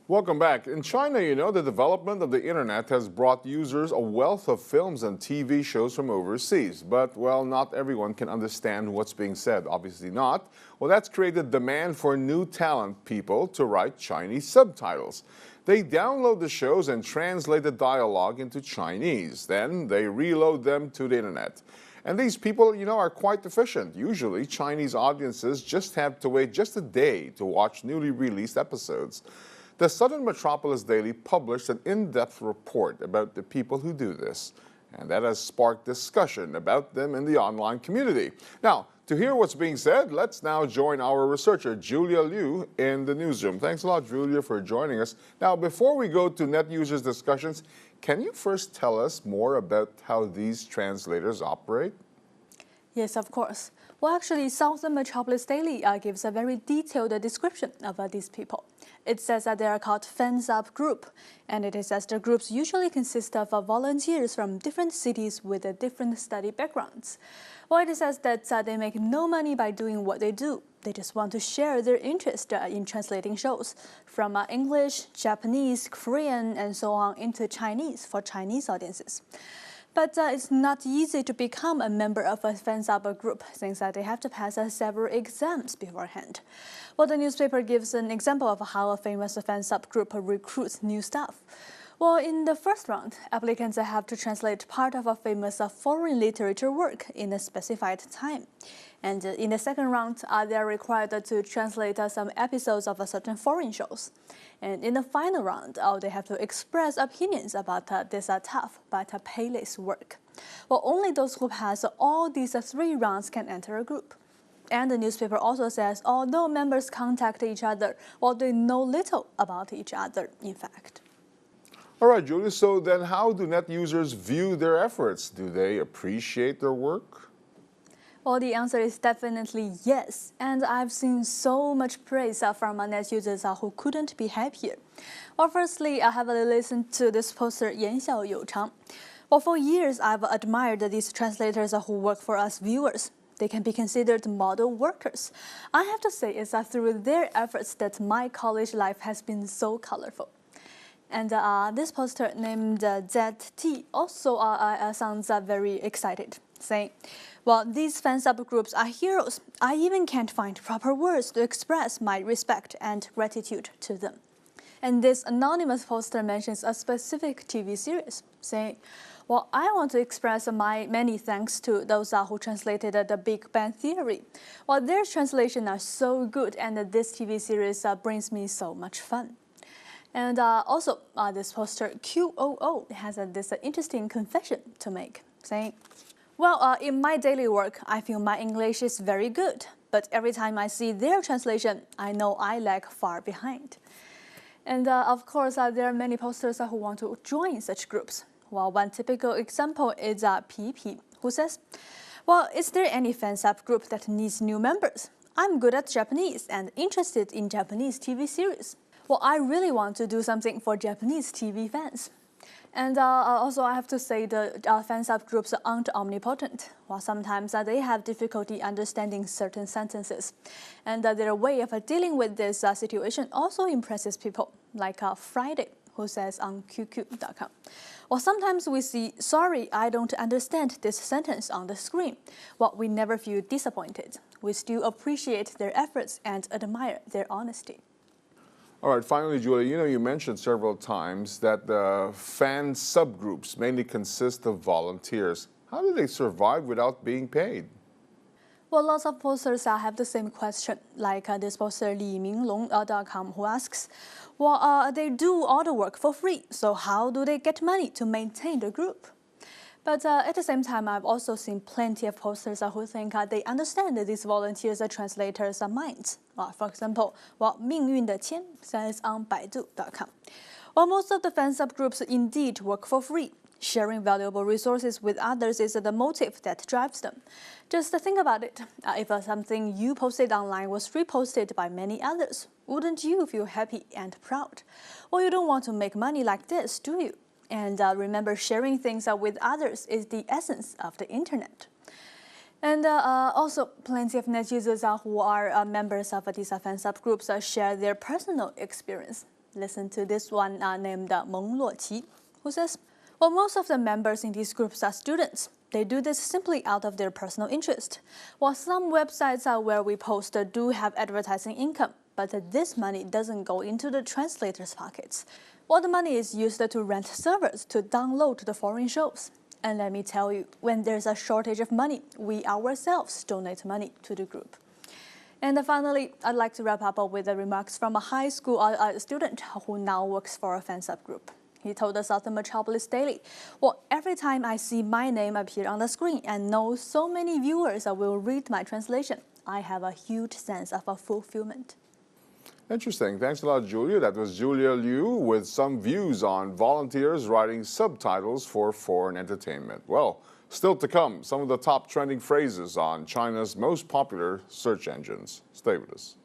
Welcome back. In China, the development of the internet has brought users a wealth of films and TV shows from overseas. But, well, not everyone can understand what's being said. Obviously not. Well, that's created demand for new talent people to write Chinese subtitles. They download the shows and translate the dialogue into Chinese. Then they reload them to the internet. And these people, are quite efficient. Usually, Chinese audiences just have to wait just a day to watch newly released episodes. The Southern Metropolis Daily published an in-depth report about the people who do this, and that has sparked discussion about them in the online community. Now, to hear what's being said, let's now join our researcher, Julia Liu, in the newsroom. Thanks a lot, Julia, for joining us. Now, before we go to net users discussions, can you first tell us more about how these translators operate? Yes, of course. Well, actually, Southern Metropolis Daily gives a very detailed description of these people. It says that they are called Fans Up Group, and it says the groups usually consist of volunteers from different cities with different study backgrounds. Well, it says that they make no money by doing what they do. They just want to share their interest in translating shows from English, Japanese, Korean, and so on into Chinese for Chinese audiences. But it's not easy to become a member of a Fans Up group since they have to pass several exams beforehand. Well, the newspaper gives an example of how a famous Fans Up group recruits new staff. Well, in the first round, applicants have to translate part of a famous foreign literature work in a specified time. And in the second round, they are required to translate some episodes of certain foreign shows. And in the final round, they have to express opinions about this tough but payless work. Well, only those who pass all these three rounds can enter a group. And the newspaper also says although members contact each other, well, they know little about each other, in fact. All right, Julia, so then how do net users view their efforts? Do they appreciate their work? Well, the answer is definitely yes. And I've seen so much praise from net users who couldn't be happier. Well, firstly, I have listened to this poster, 言笑有常. Well, for years, I've admired these translators who work for us viewers. They can be considered model workers. I have to say it's through their efforts that my college life has been so colorful. And this poster named ZT also sounds very excited, saying, well, these fan subgroups are heroes. I even can't find proper words to express my respect and gratitude to them. And this anonymous poster mentions a specific TV series, saying, well, I want to express my many thanks to those who translated The Big Bang Theory. Well, their translations are so good, and this TV series brings me so much fun. And also, this poster QOO has this interesting confession to make, saying, well, in my daily work, I feel my English is very good, but every time I see their translation, I know I lag far behind. And of course, there are many posters who want to join such groups. Well, one typical example is PP, who says, well, is there any fan sub group that needs new members? I'm good at Japanese and interested in Japanese TV series. Well, I really want to do something for Japanese TV fans. And also, I have to say the fan subgroups aren't omnipotent. Well, sometimes they have difficulty understanding certain sentences. And their way of dealing with this situation also impresses people, like Friday, who says on QQ.com. Well, sometimes we see, sorry, I don't understand this sentence on the screen. Well, we never feel disappointed. We still appreciate their efforts and admire their honesty. All right, finally, Julia, you mentioned several times that the fan subgroups mainly consist of volunteers. How do they survive without being paid? Well, lots of posters have the same question, like this poster LiMinglong.com who asks, well, they do all the work for free, so how do they get money to maintain the group? But at the same time, I've also seen plenty of posters who think they understand these volunteers' translators' minds. For example, 命运的签 says on Baidu.com. Well, most of the fan subgroups indeed work for free. Sharing valuable resources with others is the motive that drives them. Just think about it. If something you posted online was reposted by many others, wouldn't you feel happy and proud? Well, you don't want to make money like this, do you? And remember, sharing things with others is the essence of the internet. And also, plenty of net users who are members of these fan subgroups share their personal experience. Listen to this one named Meng Luoqi, who says, well, most of the members in these groups are students. They do this simply out of their personal interest. While some websites where we post do have advertising income, but this money doesn't go into the translators' pockets. Well, the money is used to rent servers to download the foreign shows. And let me tell you, when there's a shortage of money, we ourselves donate money to the group. And finally, I'd like to wrap up with the remarks from a high school student who now works for a fan sub group. He told us at the Metropolis Daily, well, every time I see my name appear on the screen and know so many viewers will read my translation, I have a huge sense of fulfillment. Interesting. Thanks a lot, Julia. That was Julia Liu with some views on volunteers writing subtitles for foreign entertainment. Well, still to come, some of the top trending phrases on China's most popular search engines. Stay with us.